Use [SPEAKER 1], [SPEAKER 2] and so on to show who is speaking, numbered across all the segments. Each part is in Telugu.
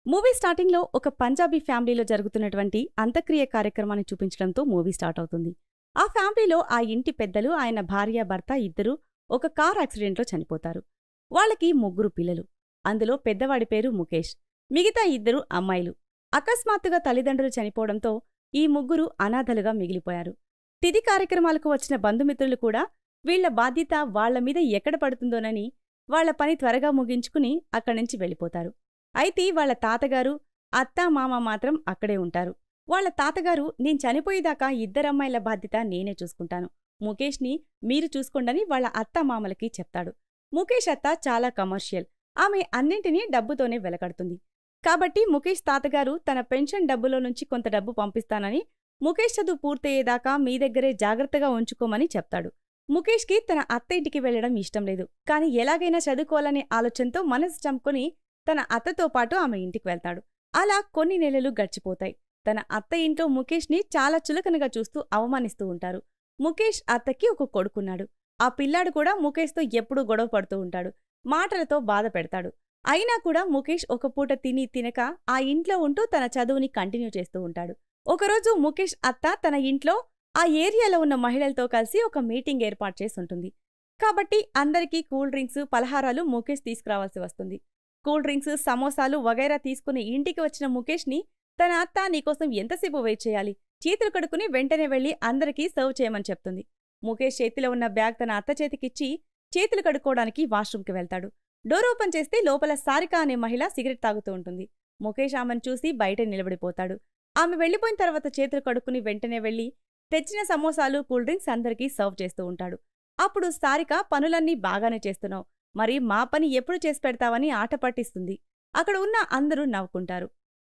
[SPEAKER 1] మూవీ స్టార్టింగ్‌లో ఒక పంజాబీ ఫ్యామిలీలో జరుగుతున్నటువంటి అంత్యక్రియ కార్యక్రమాన్ని చూపించడంతో మూవీ స్టార్ట్ అవుతుంది. ఆ ఫ్యామిలీలో ఆ ఇంటి పెద్దలు, ఆయన భార్య, భర్త ఇద్దరూ ఒక కార్ యాక్సిడెంట్‌లో చనిపోతారు. వాళ్ళకి ముగ్గురు పిల్లలు. అందులో పెద్దవాడి పేరు ముఖేష్. మిగతా ఇద్దరు అమ్మాయిలు. అకస్మాత్తుగా తల్లిదండ్రులు చనిపోవడంతో ఈ ముగ్గురు అనాథలుగా మిగిలిపోయారు. తిథి కార్యక్రమాలకు వచ్చిన బంధుమిత్రులు కూడా వీళ్ల బాధ్యత వాళ్ల మీద ఎక్కడ పడుతుందోనని వాళ్ల పని త్వరగా ముగించుకుని అక్కడ్నుంచి వెళ్ళిపోతారు. అయితే వాళ్ళ తాతగారు, అత్తా, మామ మాత్రం అక్కడే ఉంటారు. వాళ్ళ తాతగారు, నేను చనిపోయేదాకా ఇద్దరమ్మాయిల బాధ్యత నేనే చూసుకుంటాను. ముఖేష్ని మీరు చూసుకోండని వాళ్ళ అత్తామామలకి చెప్తాడు. ముఖేష్ అత్త చాలా కమర్షియల్. ఆమె అన్నింటినీ డబ్బుతోనే వెలకడుతుంది. కాబట్టి ముఖేష్ తాతగారు తన పెన్షన్ డబ్బులో నుంచి కొంత డబ్బు పంపిస్తానని, ముఖేష్ చదువు పూర్తయ్యేదాకా మీ దగ్గరే జాగ్రత్తగా ఉంచుకోమని చెప్తాడు. ముఖేష్కి తన అత్త ఇంటికి వెళ్లడం ఇష్టం లేదు. కాని ఎలాగైనా చదువుకోవాలనే ఆలోచనతో మనసు చంపుకొని తన అత్తతో పాటు ఆమె ఇంటికి వెళ్తాడు. అలా కొన్ని నెలలు గడిచిపోతాయి. తన అత్త ఇంట్లో ముఖేష్ని చాలా చులకనగా చూస్తూ అవమానిస్తూ ఉంటారు. ముఖేష్ అత్తకి ఒక కొడుకున్నాడు. ఆ పిల్లాడు కూడా ముఖేష్తో ఎప్పుడూ గొడవ పడుతూ ఉంటాడు. మాటలతో బాధ పెడతాడు. అయినా కూడా ముఖేష్ ఒక పూట తిని తినక ఆ ఇంట్లో ఉంటూ తన చదువుని కంటిన్యూ చేస్తూ ఉంటాడు. ఒకరోజు ముఖేష్ అత్త తన ఇంట్లో ఆ ఏరియాలో ఉన్న మహిళలతో కలిసి ఒక మీటింగ్ ఏర్పాటు చేసుంటుంది. కాబట్టి అందరికీ కూల్ డ్రింక్స్, పలహారాలు ముఖేష్ తీసుకురావాల్సి వస్తుంది. కూల్ డ్రింక్స్, సమోసాలు వగైరా తీసుకుని ఇంటికి వచ్చిన ముఖేష్ని తన అత్త నీకోసం ఎంతసేపు వెయిట్ చేయాలి, చేతులు కడుక్కుని వెంటనే వెళ్లి అందరికీ సర్వ్ చేయమని చెప్తుంది. ముఖేష్ చేతిలో ఉన్న బ్యాగ్ తన అత్త చేతికిచ్చి చేతులు కడుక్కోవడానికి వాష్రూమ్కి వెళ్తాడు. డోర్ ఓపెన్ చేస్తే లోపల సారిక అనే మహిళ సిగరెట్ తాగుతూ ఉంటుంది. ముఖేష్ ఆమెను చూసి బయట నిలబడిపోతాడు. ఆమె వెళ్లిపోయిన తర్వాత చేతులు కడుక్కుని వెంటనే వెళ్లి తెచ్చిన సమోసాలు, కూల్ డ్రింక్స్ అందరికీ సర్వ్ చేస్తూ ఉంటాడు. అప్పుడు సారిక, పనులన్నీ బాగానే చేస్తున్నావు, మరి మా పని ఎప్పుడు చేసి పెడతావని ఆట పట్టిస్తుంది. అక్కడ ఉన్న అందరూ నవ్వుకుంటారు.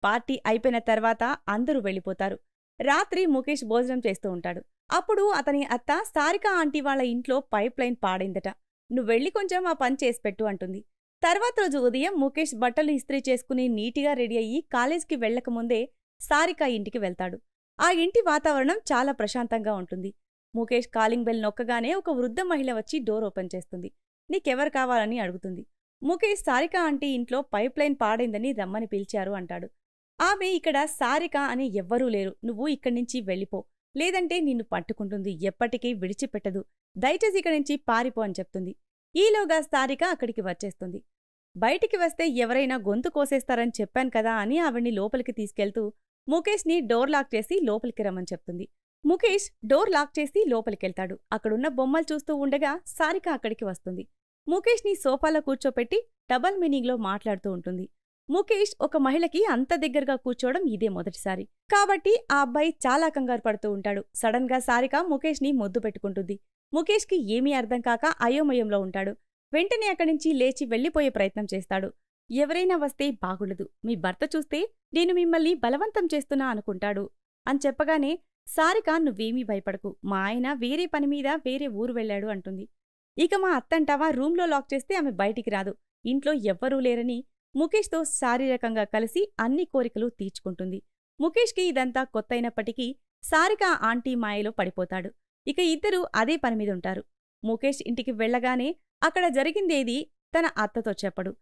[SPEAKER 1] పార్టీ అయిపోయిన తర్వాత అందరూ వెళ్ళిపోతారు. రాత్రి ముఖేష్ భోజనం చేస్తూ ఉంటాడు. అప్పుడు అతని అత్త, సారిక ఆంటీ వాళ్ళ ఇంట్లో పైప్ లైన్ పాడైందట, నువ్వెళ్ళి కొంచెం ఆ పని చేసిపెట్టు అంటుంది. తర్వాత రోజు ఉదయం ముఖేష్ బట్టలు ఇస్త్రీ చేసుకుని నీటిగా రెడీ అయ్యి కాలేజ్కి వెళ్లకముందే సారిక ఇంటికి వెళ్తాడు. ఆ ఇంటి వాతావరణం చాలా ప్రశాంతంగా ఉంటుంది. ముఖేష్ కాలింగ్ బెల్ నొక్కగానే ఒక వృద్ధ మహిళ వచ్చి డోర్ ఓపెన్ చేస్తుంది. నీకెవరు కావాలని అడుగుతుంది. ముఖేష్ సారిక ఆంటీ ఇంట్లో పైప్ లైన్ పాడైందని రమ్మని పిలిచారు అంటాడు. ఆమె, ఇక్కడ సారిక అని ఎవ్వరూ లేరు, నువ్వు ఇక్కడ్నించి వెళ్ళిపో, లేదంటే నిన్ను పట్టుకుంటుంది, ఎప్పటికీ విడిచిపెట్టదు, దయచేసి ఇక్కడ్నించి పారిపో అని చెప్తుంది. ఈలోగా సారిక అక్కడికి వచ్చేస్తుంది. బయటికి వస్తే ఎవరైనా గొంతు కోసేస్తారని చెప్పాను కదా అని ఆవిడ్ని లోపలికి తీసుకెళ్తూ ముఖేష్ని డోర్ లాక్ చేసి లోపలికి రమ్మని చెప్తుంది. ముఖేష్ డోర్ లాక్ చేసి లోపలికెళ్తాడు. అక్కడున్న బొమ్మలు చూస్తూ ఉండగా సారిక అక్కడికి వస్తుంది. ముఖేష్ని సోఫాలో కూర్చోపెట్టి డబల్ మీనింగ్లో మాట్లాడుతూ ఉంటుంది. ముఖేష్ ఒక మహిళకి అంత దగ్గరగా కూర్చోవడం ఇదే మొదటిసారి. కాబట్టి ఆ అబ్బాయి చాలా కంగారు పడుతూ ఉంటాడు. సడన్ గా సారిక ముఖేష్ని ముద్దు పెట్టుకుంటుంది. ముఖేష్కి ఏమీ అర్థం కాక అయోమయంలో ఉంటాడు. వెంటనే అక్కడ్నుంచి లేచి వెళ్లిపోయే ప్రయత్నం చేస్తాడు. ఎవరైనా వస్తే బాగుండదు, మీ భర్త చూస్తే నేను మిమ్మల్ని బలవంతం చేస్తున్నా అనుకుంటాడు అని చెప్పగానే సారిక, నువ్వేమీ భయపడకు, మా ఆయన వేరే పనిమీద వేరే ఊరు వెళ్లాడు అంటుంది. ఇక మా అత్తంటావా, రూంలో లాక్ చేస్తే ఆమె బయటికి రాదు, ఇంట్లో ఎవ్వరూ లేరని ముఖేష్తో శారీరకంగా కలిసి అన్ని కోరికలు తీర్చుకుంటుంది. ముఖేష్కి ఇదంతా కొత్తైనప్పటికీ సారిక ఆంటీ మాయలో పడిపోతాడు. ఇక ఇద్దరూ అదే పనిమీదుంటారు. ముఖేష్ ఇంటికి వెళ్లగానే అక్కడ జరిగిందేది తన అత్తతో చెప్పడు.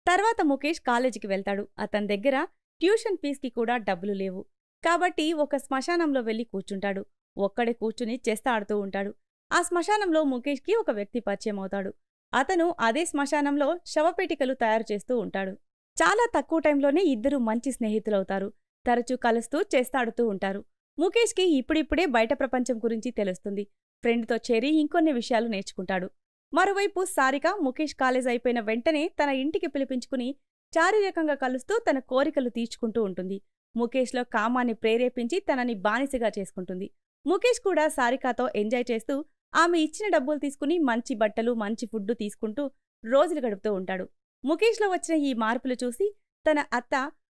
[SPEAKER 1] తర్వాత ముఖేష్ కాలేజీకి వెళ్తాడు. అతని దగ్గర ట్యూషన్ ఫీజుకి కూడా డబ్బులు లేవు. కాబట్టి ఒక శ్మశానంలో వెళ్లి కూర్చుంటాడు. ఒక్కడే కూర్చుని చెస్ ఆడుతూ ఉంటాడు. ఆ శ్మశానంలో ముఖేష్కి ఒక వ్యక్తి పరిచయం అవుతాడు. అతను అదే శ్మశానంలో శవపేటికలు తయారు చేస్తూ ఉంటాడు. చాలా తక్కువ టైంలోనే ఇద్దరు మంచి స్నేహితులవుతారు. తరచూ కలుస్తూ చెస్ ఆడుతూ ఉంటారు. ముఖేష్కి ఇప్పుడిప్పుడే బయట ప్రపంచం గురించి తెలుస్తుంది. ఫ్రెండ్తో చేరి ఇంకొన్ని విషయాలు నేర్చుకుంటాడు. మరోవైపు సారిక ముఖేష్ కాలేజ్ అయిపోయిన వెంటనే తన ఇంటికి పిలిపించుకుని శారీరకంగా కలుస్తూ తన కోరికలు తీర్చుకుంటూ ఉంటుంది. ముఖేష్లో కామాన్ని ప్రేరేపించి తనని బానిసగా చేసుకుంటుంది. ముఖేష్ కూడా సారికతో ఎంజాయ్ చేస్తూ ఆమె ఇచ్చిన డబ్బులు తీసుకుని మంచి బట్టలు, మంచి ఫుడ్డు తీసుకుంటూ రోజులు గడుపుతూ ఉంటాడు. ముఖేష్లో వచ్చిన ఈ మార్పులు చూసి తన అత్త,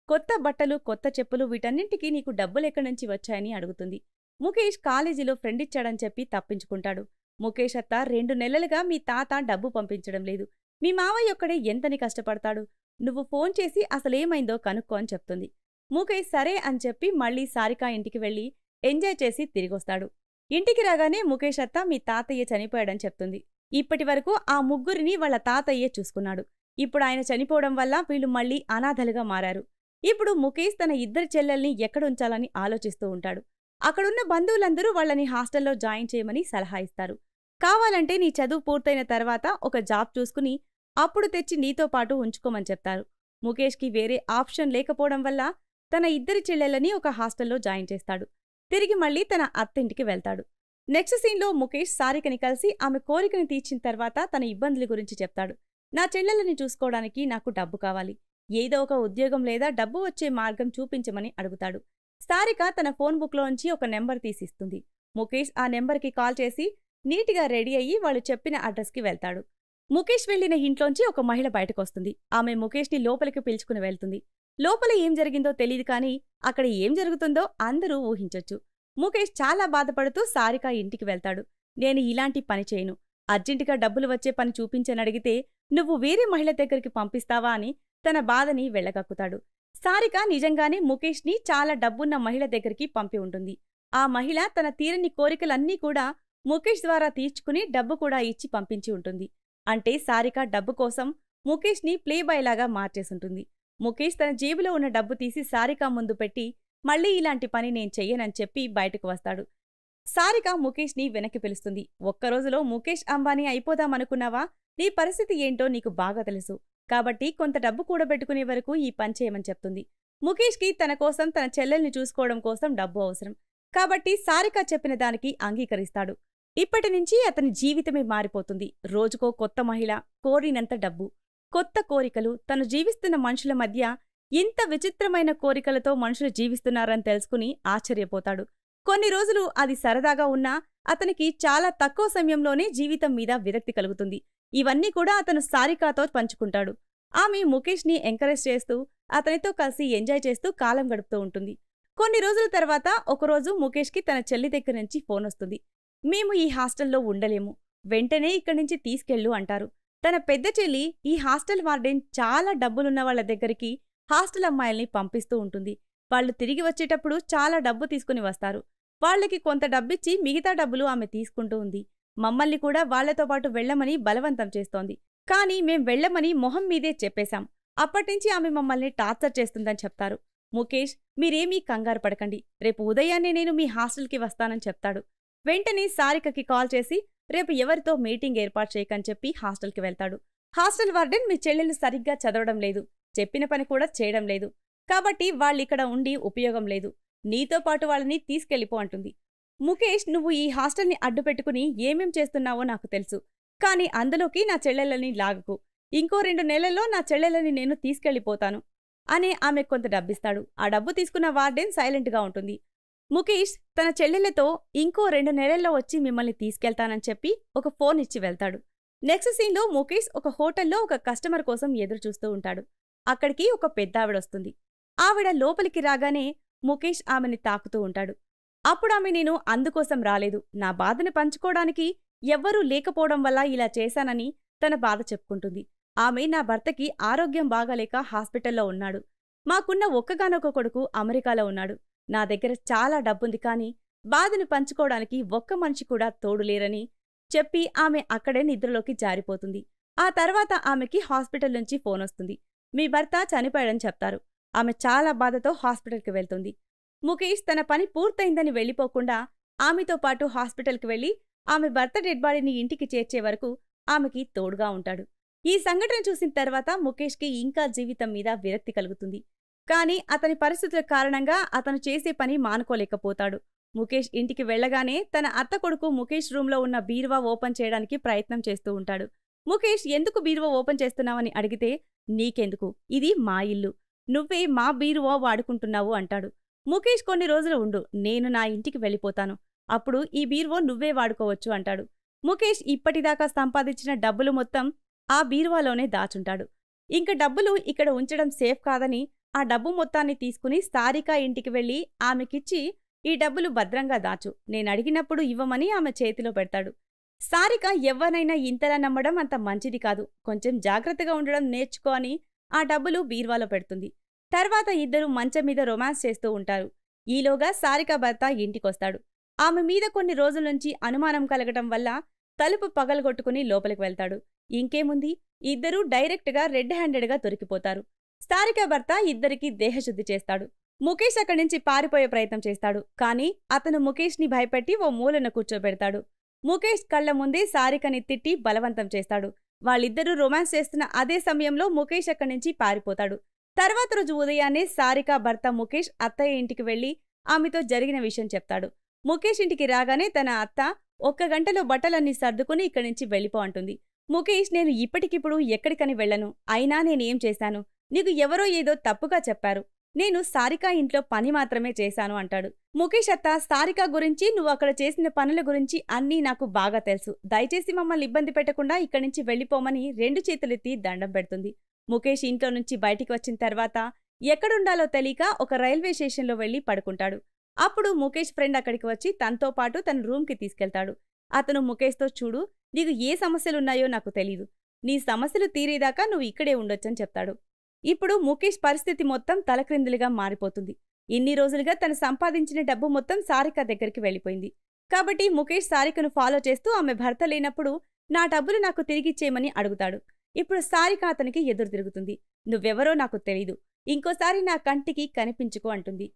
[SPEAKER 1] కొత్త బట్టలు, కొత్త చెప్పులు, వీటన్నింటికీ నీకు డబ్బులెక్కడ్నుంచి వచ్చాయని అడుగుతుంది. ముఖేష్ కాలేజీలో ఫ్రెండ్ ఇచ్చాడని చెప్పి తప్పించుకుంటాడు. ముఖేష్ అత్త, 2 నెలలుగా మీ తాత డబ్బు పంపించడం లేదు, మీ మావయ్య ఒక్కడే ఎంతని కష్టపడతాడు, నువ్వు ఫోన్ చేసి అసలేమైందో కనుక్కో అని చెప్తుంది. ముఖేష్ సరే అని చెప్పి మళ్లీ సారిక ఇంటికి వెళ్లి ఎంజాయ్ చేసి తిరిగొస్తాడు. ఇంటికి రాగానే ముఖేష్ అత్త, మీ తాతయ్య చనిపోయాడని చెప్తుంది. ఇప్పటివరకు ఆ ముగ్గురిని వాళ్ల తాతయ్యే చూసుకున్నాడు. ఇప్పుడు ఆయన చనిపోవడం వల్ల వీళ్ళు మళ్లీ అనాథలుగా మారారు. ఇప్పుడు ముఖేష్ తన ఇద్దరి చెల్లెల్ని ఎక్కడుంచాలని ఆలోచిస్తూ ఉంటాడు. అక్కడున్న బంధువులందరూ వాళ్ళని హాస్టల్లో జాయిన్ చేయమని సలహా ఇస్తారు. కావాలంటే నీ చదువు పూర్తయిన తర్వాత ఒక జాబ్ చూసుకుని అప్పుడు తెచ్చి నీతో పాటు ఉంచుకోమని చెప్తారు. ముఖేష్కి వేరే ఆప్షన్ లేకపోవడం వల్ల తన ఇద్దరి చెల్లెళ్ళని ఒక హాస్టల్లో జాయిన్ చేస్తాడు. తిరిగి మళ్ళీ తన అత్తింటికి వెళ్తాడు. నెక్స్ట్ సీన్లో ముఖేష్ సారికని కలిసి ఆమె కోరికని తీర్చిన తర్వాత తన ఇబ్బందుల గురించి చెప్తాడు. నా చెల్లెళ్ళని చూసుకోవడానికి నాకు డబ్బు కావాలి. ఏదో ఒక ఉద్యోగం లేదా డబ్బు వచ్చే మార్గం చూపించమని అడుగుతాడు. సారిక తన ఫోన్ బుక్లోంచి ఒక నెంబర్ తీసిస్తుంది. ముఖేష్ ఆ నెంబర్కి కాల్ చేసి నీట్గా రెడీ అయ్యి వాళ్ళు చెప్పిన అడ్రస్కి వెళ్తాడు. ముఖేష్ వెళ్లిన ఇంట్లోంచి ఒక మహిళ బయటకొస్తుంది. ఆమె ముఖేష్ని లోపలికి పిలుచుకుని వెళ్తుంది. లోపల ఏం జరిగిందో తెలీదు కానీ అక్కడ ఏం జరుగుతుందో అందరూ ఊహించొచ్చు. ముఖేష్ చాలా బాధపడుతూ సారిక ఇంటికి వెళ్తాడు. నేను ఇలాంటి పని చేయను, అర్జెంటుగా డబ్బులు వచ్చే పని చూపించనడిగితే నువ్వు వేరే మహిళ దగ్గరికి పంపిస్తావా అని తన బాధని వెళ్ళగక్కుతాడు. సారిక నిజంగానే ముఖేష్ని చాలా డబ్బున్న మహిళ దగ్గరికి పంపి ఉంటుంది. ఆ మహిళ తన తీరని కోరికలన్నీ కూడా ముఖేష్ ద్వారా తీర్చుకుని డబ్బు కూడా ఇచ్చి పంపించి ఉంటుంది. అంటే సారిక డబ్బు కోసం ముఖేష్ని ప్లేబాయ్లాగా మార్చేసుంటుంది. ముఖేష్ తన జేబులో ఉన్న డబ్బు తీసి సారిక ముందు పెట్టి మళ్ళీ ఇలాంటి పని నేను చెయ్యనని చెప్పి బయటకు వస్తాడు. సారిక ముఖేష్ని వెనక్కి పిలుస్తుంది. ఒక్కరోజులో ముఖేష్ అంబానీ అయిపోదామనుకున్నావా? నీ పరిస్థితి ఏంటో నీకు బాగా తెలుసు. కాబట్టి కొంత డబ్బు కూడబెట్టుకునే వరకు ఈ పని చేయమని చెప్తుంది. ముఖేష్కి తన కోసం తన చెల్లెల్ని చూసుకోవడం కోసం డబ్బు అవసరం. కాబట్టి సారిక చెప్పిన దానికి అంగీకరిస్తాడు. ఇప్పటినుంచి అతని జీవితమే మారిపోతుంది. రోజుకో కొత్త మహిళ, కోరినంత డబ్బు, కొత్త కోరికలు. తను జీవిస్తున్న మనుషుల మధ్య ఇంత విచిత్రమైన కోరికలతో మనుషులు జీవిస్తున్నారని తెలుసుకుని ఆశ్చర్యపోతాడు. కొన్ని రోజులు అది సరదాగా ఉన్నా అతనికి చాలా తక్కువ సమయంలోనే జీవితం మీద విరక్తి కలుగుతుంది. ఇవన్నీ కూడా అతను సారికాతో పంచుకుంటాడు. ఆమె ముఖేష్ని ఎంకరేజ్ చేస్తూ అతనితో కలిసి ఎంజాయ్ చేస్తూ కాలం గడుపుతూ ఉంటుంది. కొన్ని రోజుల తర్వాత ఒకరోజు ముఖేష్కి తన చెల్లి దగ్గర నుంచి ఫోన్ వస్తుంది. మేము ఈ హాస్టల్లో ఉండలేము, వెంటనే ఇక్కడి నుంచి తీసుకెళ్ళు అంటారు. తన పెద్ద చెల్లి ఈ హాస్టల్ వార్డెన్ చాలా డబ్బులున్న వాళ్ల దగ్గరికి హాస్టల్ అమ్మాయిల్ని పంపిస్తూ ఉంటుంది. వాళ్లు తిరిగి వచ్చేటప్పుడు చాలా డబ్బు తీసుకుని వస్తారు. వాళ్లకి కొంత డబ్బిచ్చి మిగతా డబ్బులు ఆమె తీసుకుంటూ ఉంది. మమ్మల్ని కూడా వాళ్లతో పాటు వెళ్లమని బలవంతం చేస్తోంది. కానీ మేం వెళ్లమని మొహం మీదే చెప్పేశాం. అప్పటినుంచి ఆమె మమ్మల్ని టార్చర్ చేస్తుందని చెప్తారు. ముఖేష్, మీరేమీ కంగారు పడకండి, రేపు ఉదయాన్నే నేను మీ హాస్టల్కి వస్తానని చెప్తాడు. వెంటనే సారికకి కాల్ చేసి రేపు ఎవరితో మీటింగ్ ఏర్పాటు చేయకని చెప్పి హాస్టల్కి వెళ్తాడు. హాస్టల్ వార్డెన్ మీ చెల్లెలు సరిగ్గా చదవడం లేదు, చెప్పిన పని కూడా చేయడం లేదు, కాబట్టి వాళ్ళిక్కడ ఉండి ఉపయోగం లేదు, నీతో పాటు వాళ్ళని తీసుకెళ్ళిపో అంటుంది. ముఖేష్, నువ్వు ఈ హాస్టల్ని అడ్డుపెట్టుకుని ఏమేం చేస్తున్నావో నాకు తెలుసు, కానీ అందులోకి నా చెల్లెళ్ళని లాగకు. ఇంకో 2 నెలల్లో నా చెల్లెళ్ళని నేను తీసుకెళ్ళిపోతాను అని ఆమె కొంత డబ్బిస్తాడు. ఆ డబ్బు తీసుకున్న వార్డెన్ సైలెంట్గా ఉంటుంది. ముఖేష్ తన చెల్లెళ్లతో ఇంకో 2 నెలల్లో వచ్చి మిమ్మల్ని తీసుకెళ్తానని చెప్పి ఒక ఫోన్ ఇచ్చి వెళ్తాడు. నెక్స్ట్ సీన్లో ముఖేష్ ఒక హోటల్లో ఒక కస్టమర్ కోసం ఎదురుచూస్తూ ఉంటాడు. అక్కడికి ఒక పెద్దావిడొస్తుంది. ఆవిడ లోపలికి రాగానే ముఖేష్ ఆమెని తాకుతూ ఉంటాడు. అప్పుడామె నేను అందుకోసం రాలేదు, నా బాధను పంచుకోవడానికి ఎవ్వరూ లేకపోవడం వల్ల ఇలా చేశానని తన బాధ చెప్పుకుంటుంది. ఆమె నా భర్తకి ఆరోగ్యం బాగాలేక హాస్పిటల్లో ఉన్నాడు. మాకున్న ఒక్కగానొక్క కొడుకు అమెరికాలో ఉన్నాడు. నా దగ్గర చాలా డబ్బుంది, కానీ బాధను పంచుకోవడానికి ఒక్క మనిషి కూడా తోడులేరని చెప్పి ఆమె అక్కడే నిద్రలోకి జారిపోతుంది. ఆ తర్వాత ఆమెకి హాస్పిటల్ నుంచి ఫోనొస్తుంది. మీ భర్త చనిపోయాడని చెప్తారు. ఆమె చాలా బాధతో హాస్పిటల్కి వెళ్తుంది. ముఖేష్ తన పని పూర్తయిందని వెళ్ళిపోకుండా ఆమెతో పాటు హాస్పిటల్కి వెళ్లి ఆమె భర్త డెడ్ బాడీని ఇంటికి చేర్చే వరకు ఆమెకి తోడుగా ఉంటాడు. ఈ సంఘటన చూసిన తర్వాత ముఖేష్కి ఇంకా జీవితం మీద విరక్తి కలుగుతుంది. కానీ అతని పరిస్థితుల కారణంగా అతను చేసే పని మానుకోలేకపోతాడు. ముఖేష్ ఇంటికి వెళ్లగానే తన అత్త కొడుకు ముఖేష్ రూంలో ఉన్న బీరువా ఓపెన్ చేయడానికి ప్రయత్నం చేస్తూ ఉంటాడు. ముఖేష్, ఎందుకు బీరువా ఓపెన్ చేస్తున్నావని అడిగితే, నీకెందుకు, ఇది మా ఇల్లు, నువ్వే మా బీరువా వాడుకుంటున్నావు అంటాడు. ముఖేష్, కొన్ని రోజులు ఉండు, నేను నా ఇంటికి వెళ్ళిపోతాను, అప్పుడు ఈ బీరువా నువ్వే వాడుకోవచ్చు అంటాడు. ముఖేష్ ఇప్పటిదాకా సంపాదించిన డబ్బులు మొత్తం ఆ బీరువాలోనే దాచుంటాడు. ఇంక డబ్బులు ఇక్కడ ఉంచడం సేఫ్ కాదని ఆ డబ్బు మొత్తాన్ని తీసుకుని సారిక ఇంటికి వెళ్లి ఆమెకిచ్చి, ఈ డబ్బులు భద్రంగా దాచు, నేనడిగినప్పుడు ఇవ్వమని ఆమె చేతిలో పెడతాడు. సారిక ఎవ్వనైనా ఇంతలా నమ్మడం అంత మంచిది కాదు, కొంచెం జాగ్రత్తగా ఉండడం నేర్చుకో అని ఆ డబ్బులు బీర్వాలో పెడుతుంది. తర్వాత ఇద్దరూ మంచం మీద రొమాన్స్ చేస్తూ ఉంటారు. ఈలోగా సారిక భర్త ఇంటికొస్తాడు. ఆమె మీద కొన్ని రోజుల నుంచి అనుమానం కలగటం వల్ల తలుపు పగలగొట్టుకుని లోపలికి వెళ్తాడు. ఇంకేముంది, ఇద్దరూ డైరెక్ట్గా రెడ్ హ్యాండెడ్గా దొరికిపోతారు. సారిక భర్త ఇద్దరికీ దేహశుద్ధి చేస్తాడు. ముఖేష్ అక్కడి నుంచి పారిపోయే ప్రయత్నం చేస్తాడు. కానీ అతను ముఖేష్ని భయపెట్టి ఓ మూలన కూర్చోబెడతాడు. ముఖేష్ కళ్ల ముందే సారికని తిట్టి బలవంతం చేస్తాడు. వాళ్ళిద్దరూ రొమాన్స్ చేస్తున్న అదే సమయంలో ముఖేష్ అక్కడి నుంచి పారిపోతాడు. తర్వాత రోజు ఉదయాన్నే సారిక భర్త ముఖేష్ అత్తయ్య ఇంటికి వెళ్లి ఆమెతో జరిగిన విషయం చెప్తాడు. ముఖేష్ ఇంటికి రాగానే తన అత్త 1 గంటలో బట్టలన్నీ సర్దుకుని ఇక్కడి నుంచి వెళ్ళిపో అంటుంది. ముఖేష్, నేను ఇప్పటికిప్పుడు ఎక్కడికని వెళ్ళను. అయినా నేనేం చేశాను? నీకు ఎవరో ఏదో తప్పుగా చెప్పారు. నేను సారిక ఇంట్లో పని మాత్రమే చేశాను అంటాడు. ముఖేష్ అత్త, సారిక గురించి, నువ్వు అక్కడ చేసిన పనుల గురించి అన్నీ నాకు బాగా తెలుసు. దయచేసి మమ్మల్ని ఇబ్బంది పెట్టకుండా ఇక్కడి నుంచి వెళ్ళిపోమని 2 చేతులెత్తి దండం పెడుతుంది. ముఖేష్ ఇంట్లో నుంచి బయటికి వచ్చిన తర్వాత ఎక్కడుండాలో తెలియక ఒక రైల్వే స్టేషన్లో వెళ్లి పడుకుంటాడు. అప్పుడు ముఖేష్ ఫ్రెండ్ అక్కడికి వచ్చి తనతో పాటు తన రూమ్కి తీసుకెళ్తాడు. అతను ముఖేష్తో, చూడు, నీకు ఏ సమస్యలున్నాయో నాకు తెలీదు. నీ సమస్యలు తీరేదాకా నువ్వు ఇక్కడే ఉండొచ్చని చెప్తాడు. ఇప్పుడు ముఖేష్ పరిస్థితి మొత్తం తలక్రిందులుగా మారిపోతుంది. ఇన్ని రోజులుగా తను సంపాదించిన డబ్బు మొత్తం సారిక దగ్గరికి వెళ్ళిపోయింది. కాబట్టి ముఖేష్ సారికను ఫాలో చేస్తూ ఆమె భర్త లేనప్పుడు నా డబ్బులు నాకు తిరిగిచ్చేయమని అడుగుతాడు. ఇప్పుడు సారిక అతనికి ఎదురు తిరుగుతుంది. నువ్వెవరో నాకు తెలీదు. ఇంకోసారి నా కంటికి కనిపించుకో అంటుంది.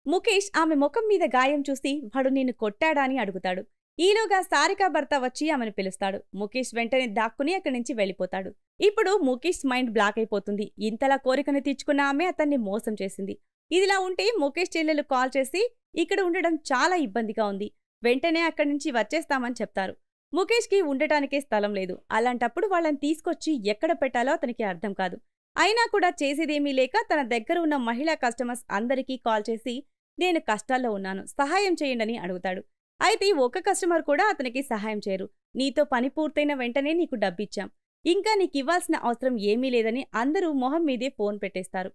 [SPEAKER 1] ముఖేష్ ఆమె ముఖం మీద గాయం చూసి వాడు నిన్ను కొట్టాడా అని అడుగుతాడు. ఈలోగా సారిక భర్త వచ్చి ఆమెను పిలుస్తాడు. ముఖేష్ వెంటనే దాక్కుని అక్కడి నుంచి వెళ్ళిపోతాడు. ఇప్పుడు ముఖేష్ మైండ్ బ్లాక్ అయిపోతుంది. ఇంతలా కోరికను తీర్చుకున్న ఆమె అతన్ని మోసం చేసింది. ఇదిలా ఉంటే ముఖేష్ చెల్లెలు కాల్ చేసి ఇక్కడ ఉండడం చాలా ఇబ్బందిగా ఉంది, వెంటనే అక్కడి నుంచి వచ్చేస్తామని చెప్తారు. ముఖేష్కి ఉండటానికే స్థలం లేదు. అలాంటప్పుడు వాళ్ళని తీసుకొచ్చి ఎక్కడ పెట్టాలో అతనికి అర్థం కాదు. అయినా కూడా చేసేదేమీ లేక తన దగ్గర ఉన్న మహిళా కస్టమర్స్ అందరికీ కాల్ చేసి నేను కష్టాల్లో ఉన్నాను, సహాయం చేయండని అడుగుతాడు. అయితే ఒక కస్టమర్ కూడా అతనికి సహాయం చేయరు. నీతో పని పూర్తయిన వెంటనే నీకు డబ్బిచ్చాం, ఇంకా నీకివ్వాల్సిన అవసరం ఏమీ లేదని అందరూ మొహం మీదే ఫోన్ పెట్టేస్తారు.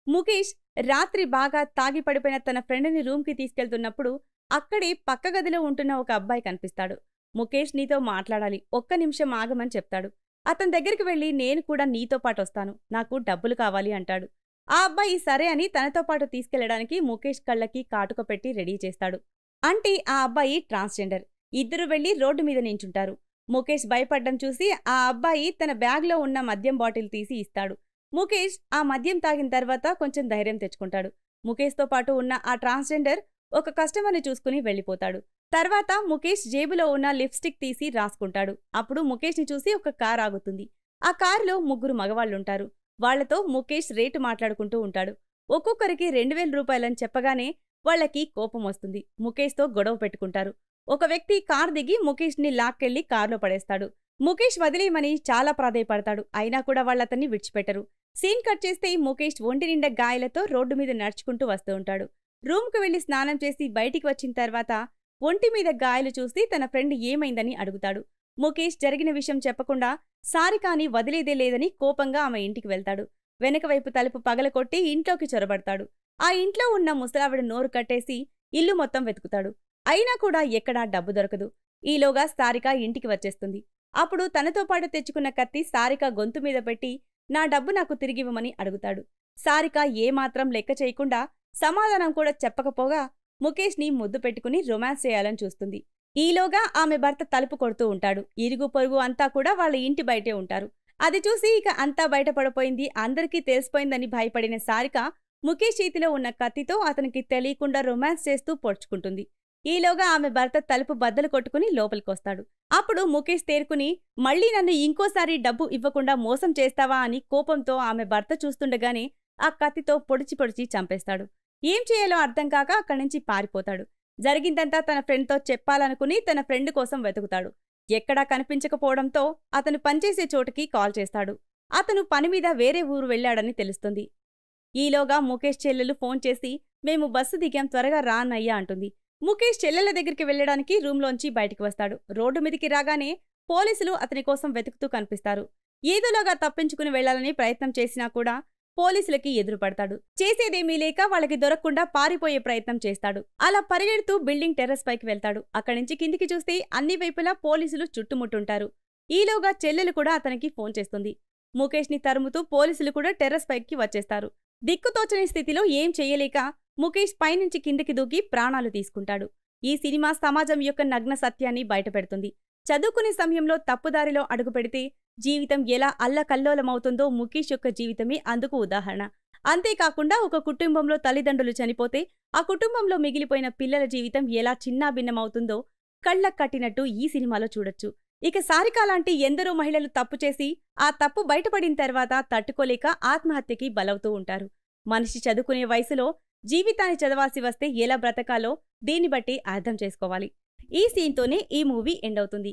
[SPEAKER 1] ముఖేష్ రాత్రి బాగా తాగి పడిపోయిన తన ఫ్రెండ్ని రూమ్కి తీసుకెళ్తున్నప్పుడు అక్కడే పక్క గదిలో ఉంటున్న ఒక అబ్బాయి కనిపిస్తాడు. ముఖేష్ నీతో మాట్లాడాలి, 1 నిమిషం ఆగమని చెప్తాడు. అతని దగ్గరికి వెళ్లి నేను కూడా నీతో పాటు వస్తాను, నాకు డబ్బులు కావాలి అంటాడు. ఆ అబ్బాయి సరే అని తనతో పాటు తీసుకెళ్లడానికి ముఖేష్ కళ్ళకి కాటుక పెట్టి రెడీ చేస్తాడు. అంటే ఆ అబ్బాయి ట్రాన్స్జెండర్. ఇద్దరు వెళ్లి రోడ్డు మీద నించుంటారు. ముఖేష్ భయపడ్డం చూసి ఆ అబ్బాయి తన బ్యాగ్లో ఉన్న మద్యం బాటిల్ తీసి ఇస్తాడు. ముఖేష్ ఆ మద్యం తాగిన తర్వాత కొంచెం ధైర్యం తెచ్చుకుంటాడు. ముఖేష్తో పాటు ఉన్న ఆ ట్రాన్స్జెండర్ ఒక కస్టమర్ని చూసుకుని వెళ్ళిపోతాడు. తర్వాత ముఖేష్ జేబులో ఉన్న లిప్స్టిక్ తీసి రాసుకుంటాడు. అప్పుడు ముఖేష్ని చూసి ఒక కార్ ఆగుతుంది. ఆ కారులో 3 మగవాళ్లుంటారు. వాళ్లతో ముఖేష్ రేటు మాట్లాడుకుంటూ ఉంటాడు. ఒక్కొక్కరికి 2000 రూపాయలని చెప్పగానే వాళ్లకి కోపం వస్తుంది. ముఖేష్తో గొడవ పెట్టుకుంటారు. ఒక వ్యక్తి కార్ దిగి ముఖేష్ని లాక్కెళ్లి కారులో పడేస్తాడు. ముఖేష్ వదిలేయమని చాలా ప్రాధేయపడతాడు. అయినా కూడా వాళ్ళతన్ని విడిచిపెట్టరు. సీన్ కట్ చేస్తే ముఖేష్ ఒంటి నిండా గాయాలతో రోడ్డు మీద నడుచుకుంటూ వస్తూ ఉంటాడు. రూమ్కు వెళ్లి స్నానం చేసి బయటికి వచ్చిన తర్వాత ఒంటి మీద గాయాలు చూసి తన ఫ్రెండ్ ఏమైందని అడుగుతాడు. ముఖేష్ జరిగిన విషయం చెప్పకుండా సారికాని వదిలేదే లేదని కోపంగా ఆమె ఇంటికి వెళ్తాడు. వెనకవైపు తలుపు పగలకొట్టి ఇంట్లోకి చొరబడతాడు. ఆ ఇంట్లో ఉన్న ముసలావిడ నోరు కట్టేసి ఇల్లు మొత్తం వెతుకుతాడు. అయినా కూడా ఎక్కడా డబ్బు దొరకదు. ఈలోగా సారిక ఇంటికి వచ్చేస్తుంది. అప్పుడు తనతో పాటు తెచ్చుకున్న కత్తి సారిక గొంతు మీద పెట్టి నా డబ్బు నాకు తిరిగివ్వమని అడుగుతాడు. సారిక ఏమాత్రం లెక్క చేయకుండా సమాధానం కూడా చెప్పకపోగా ముఖేష్ని ముద్దు పెట్టుకుని రొమాన్స్ చేయాలని చూస్తుంది. ఈలోగా ఆమె భర్త తలుపు కొడుతూ ఉంటాడు. ఇరుగు పొరుగు అంతా కూడా వాళ్ళ ఇంటి బయటే ఉంటారు. అది చూసి ఇక అంతా బయటపడిపోయింది, అందరికీ తెలిసిపోయిందని భయపడిన సారిక ముఖేష్ చేతిలో ఉన్న కత్తితో అతనికి తెలియకుండా రొమాన్స్ చేస్తూ పొడుచుకుంటుంది. ఈలోగా ఆమె భర్త తలుపు బద్దలు కొట్టుకుని లోపలికొస్తాడు. అప్పుడు ముఖేష్ తేరుకుని మళ్లీ నన్ను ఇంకోసారి డబ్బు ఇవ్వకుండా మోసం చేస్తావా అని కోపంతో ఆమె భర్త చూస్తుండగానే ఆ కత్తితో పొడిచి పొడిచి చంపేస్తాడు. ఏం చేయాలో అర్థం కాక అక్కడి నుంచి పారిపోతాడు. జరిగిందంతా తన ఫ్రెండ్తో చెప్పాలనుకుని తన ఫ్రెండ్ కోసం వెతుకుతాడు. ఎక్కడా కనిపించకపోవడంతో అతను పనిచేసే చోటుకి కాల్ చేస్తాడు. అతను పని మీద వేరే ఊరు వెళ్లాడని తెలుస్తుంది. ఈలోగా ముఖేష్ చెల్లెలు ఫోన్ చేసి మేము బస్సు దిగాం, త్వరగా రా అన్నయ్యా అంటుంది. ముఖేష్ చెల్లెల దగ్గరికి వెళ్లడానికి రూంలోంచి బయటికి వస్తాడు. రోడ్డు మీదికి రాగానే పోలీసులు అతని కోసం వెతుకుతూ కనిపిస్తారు. ఏదోలాగా తప్పించుకుని వెళ్లాలని ప్రయత్నం చేసినా కూడా పోలీసులకి ఎదురుపడతాడు. చేసేదేమీ లేక వాళ్ళకి దొరకకుండా పారిపోయే ప్రయత్నం చేస్తాడు. అలా పరిగెడుతూ బిల్డింగ్ టెర్రస్ పైకి వెళ్తాడు. అక్కడి నుంచి కిందికి చూస్తే అన్ని వైపులా పోలీసులు చుట్టుముట్టుంటారు. ఈలోగా చెల్లెలు కూడా అతనికి ఫోన్ చేస్తుంది. ముఖేష్ని తరుముతూ పోలీసులు కూడా టెర్రస్ పైకి వచ్చేస్తారు. దిక్కుతోచని స్థితిలో ఏం చెయ్యలేక ముఖేష్ పైనుంచి కిందకి దూకి ప్రాణాలు తీసుకుంటాడు. ఈ సినిమా సమాజం యొక్క నగ్న సత్యాన్ని బయటపెడుతుంది. చదువుకునే సమయంలో తప్పుదారిలో అడుగుపెడితే జీవితం ఎలా అల్లకల్లోలమవుతుందో ముఖేష్ యొక్క జీవితమే అందుకు ఉదాహరణ. అంతేకాకుండా ఒక కుటుంబంలో తల్లిదండ్రులు చనిపోతే ఆ కుటుంబంలో మిగిలిపోయిన పిల్లల జీవితం ఎలా చిన్నాభిన్నమవుతుందో కళ్ళకు కట్టినట్టు ఈ సినిమాలో చూడొచ్చు. ఇక సారిక లాంటి ఎందరో మహిళలు తప్పు చేసి ఆ తప్పు బయటపడిన తర్వాత తట్టుకోలేక ఆత్మహత్యకి బలవుతూ ఉంటారు. మనిషి చదువుకునే వయసులో జీవితాన్ని చదవాల్సి వస్తే ఎలా బ్రతకాలో దీన్ని బట్టి అర్థం చేసుకోవాలి. ఈ సీన్తోనే ఈ మూవీ ఎండ్ అవుతుంది.